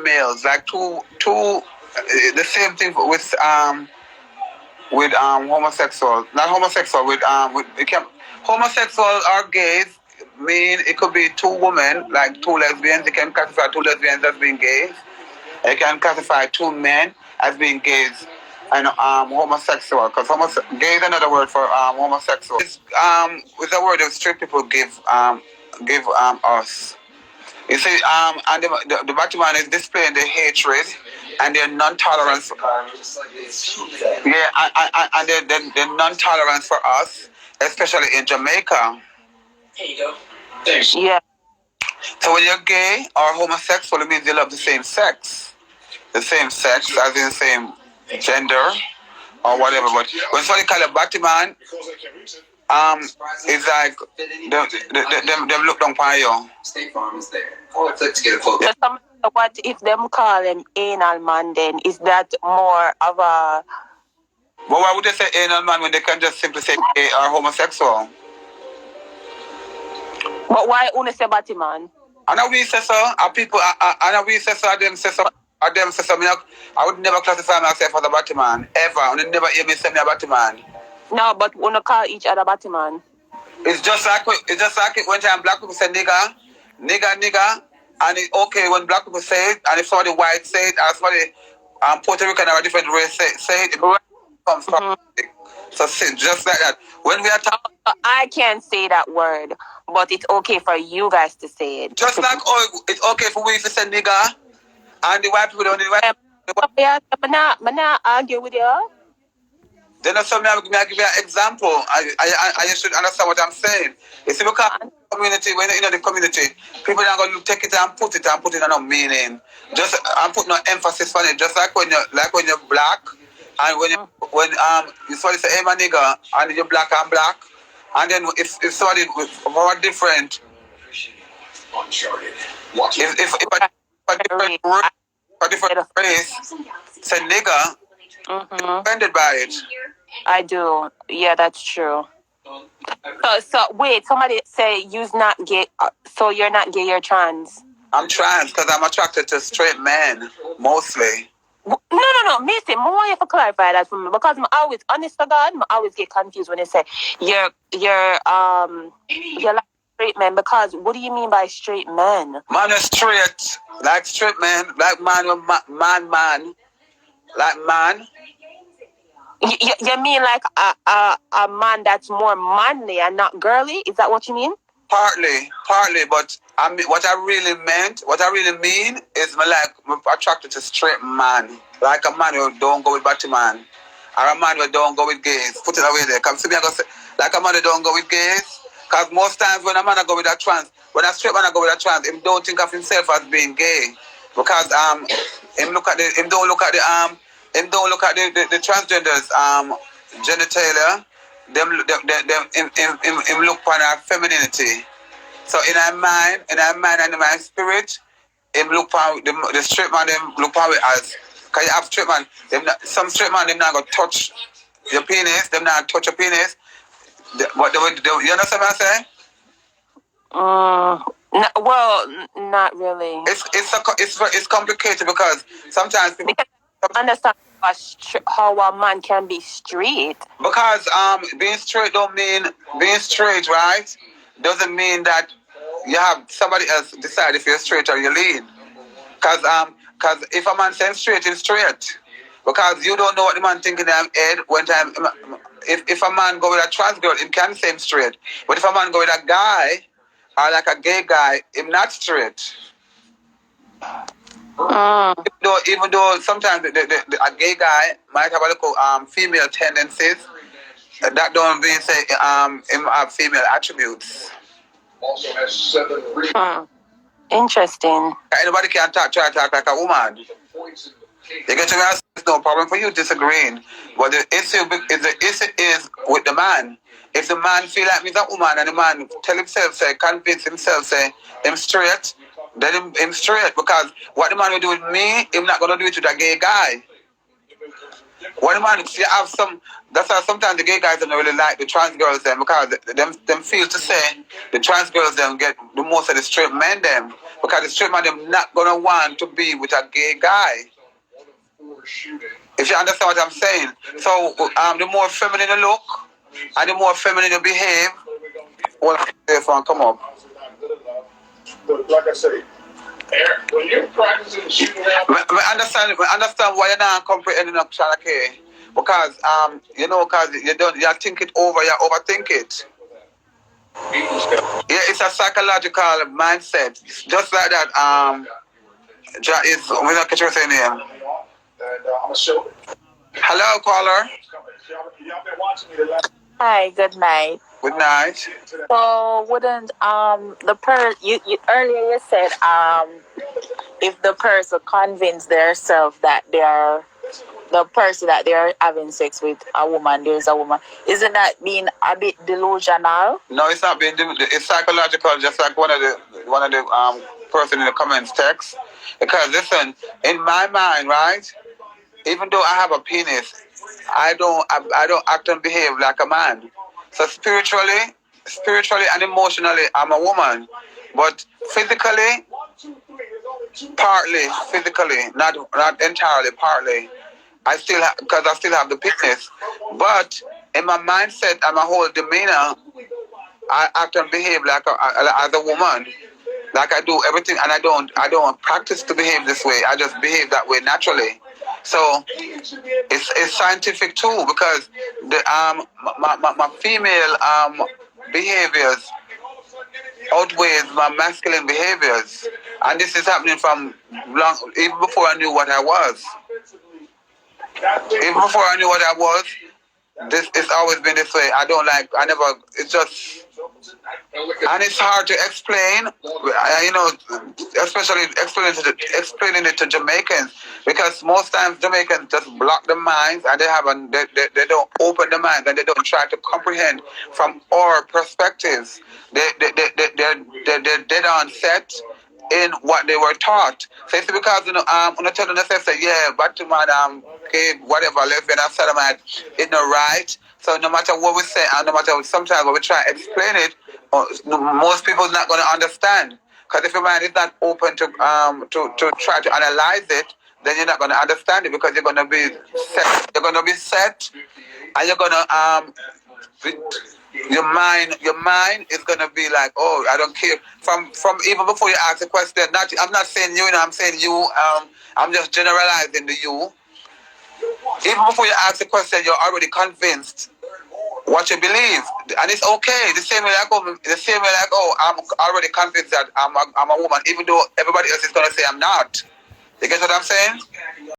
males, like two. The same thing with homosexual, not homosexual, with it can, homosexual or gays mean it could be two women, like two lesbians. They can classify two lesbians as being gays. They can classify two men as being gays and homosexual. Because gay is another word for homosexual. It's a word that straight people give us. You see, and the Batman is displaying the hatred and their non-tolerance. Yeah, and their non-tolerance for us, especially in Jamaica. There you go. Thanks. Yeah. So when you're gay or homosexual, it means you love the same sex. The same sex, as in the same gender or whatever. But when somebody call a Batman, it's like them look down upon you. State Farm is there. Or click to get a quote. What if them call him anal man then? Is that more of a... But why would they say anal man when they can just simply say gay or homosexual? But why only say Batman? And we say so, and people, and we say so, them say so, and them say so. I would never classify myself as a Batman, ever. I would never hear me say me a Batman. No, but we don't call each other Batman. It's just like when time black people say nigga, and it's okay when black people say it, and if somebody white say it, or somebody Puerto Rican or a different race say it, it comes from. So just like that. When we are talking, I can't say that word, but it's okay for you guys to say it. Just like it's okay for we to say nigga, and the white people don't. I'm not argue with you. Then something I give you an example. I should understand what I'm saying. You see, look at community, when you're in the community, people are going to take it and put it on a meaning. Just I'm putting no emphasis on it. Just like when you're black, and when you somebody say, hey my nigga, and you're black and black, and then if somebody with a different, if a different race say nigga, offended by it. I do. Yeah, that's true. So wait, somebody say you're not gay. So you're not gay, you're trans. I'm trans because I'm attracted to straight men, mostly. No. Me say, I want you to clarify that for me because I'm always, honest to God, I always get confused when they say you're like straight men. Because what do you mean by straight men? Man is straight, like straight man, like man, like man. You mean like a man that's more manly and not girly? Is that what you mean? Partly, but I mean, what I really mean is I'm attracted to straight man, like a man who don't go with Batman, or a man who don't go with gays. Put it away there. Come see me, I go say, like a man who don't go with gays. Because most times when a man go with a trans, when a straight man go with a trans, him don't think of himself as being gay, because him don't look at the transgenders genitalia. Them him look upon our femininity. So in our mind and in my spirit, him look upon the straight man. Them look upon it as, cause you have straight man. Some straight man them not gonna touch your penis. Them not touch your penis. But you understand what I'm saying? Well, not really. It's complicated because sometimes people understand how a man can be straight. Because being straight don't mean being straight, right? Doesn't mean that you have somebody else decide if you're straight or you're lean. Because if a man says straight, he's straight. Because you don't know what the man thinking in his head when time. If a man go with a trans girl, he can say him straight. But if a man go with a guy or like a gay guy, him not straight. Even though sometimes a gay guy might have a little female tendencies, that don't mean say him have female attributes. Also has 7 rebounds. Interesting. Anybody can try to talk like a woman. You get to me? It's no problem for you disagreeing. But the issue is with the man. If the man feel like he's a woman and the man tell himself, convince himself, say, him straight, then him straight. Because what the man will do with me, him not going to do it with a gay guy. One man, you have some. That's why sometimes the gay guys don't really like the trans girls them because them feel to say the trans girls them get the most of the straight men them because the straight man them not gonna want to be with a gay guy. If you understand what I'm saying. So the more feminine you look and the more feminine you behave, well, this one come up. But like I say, Eric, when you're practicing shooting out, I understand why you're not comprehending up Shalake. Because because you think it over, you overthink it. Yeah, it's a psychological mindset. Just like that, we're not catching your name. and I'm a show. Hello, caller. Y'all been watching me the last. Hi, good night. Good night. So wouldn't you earlier you said if the person convinced themselves that they are the person that they are having sex with a woman, there's a woman, isn't that being a bit delusional? No, it's not being. It's psychological, just like one of the person in the comments text. Because listen, in my mind, right? Even though I have a penis, I don't act and behave like a man. So spiritually and emotionally, I'm a woman, but physically, not entirely, partly. I still because I still have the penis, but in my mindset and my whole demeanor, I act and behave like as a woman. Like I do everything, and I don't practice to behave this way. I just behave that way naturally. So it's scientific too because the my female behaviors outweighs my masculine behaviors, and this is happening from long even before I knew what I was. Even before I knew what I was, it's always been this way. It's just, and it's hard to explain, especially explaining it to Jamaicans, because most times Jamaicans just block their minds and they don't open their minds and they don't try to comprehend from our perspectives. They're dead on set in what they were taught. So it's because when I tell them say yeah, Batman okay, whatever, lesbian and sodomite is not right. So no matter what we say and no matter sometimes when we try to explain it, most people are not going to understand. Because if your mind is not open to try to analyze it, then you're not going to understand it because you're going to be set. You're going to be set, and you're going to your mind is gonna be like, oh, I don't care. From even before you ask the question, I'm not saying you, I'm saying you. I'm just generalizing the you. Even before you ask the question, you're already convinced what you believe, and it's okay. The same way like, oh, I'm already convinced that I'm a woman, even though everybody else is gonna say I'm not. You get what I'm saying?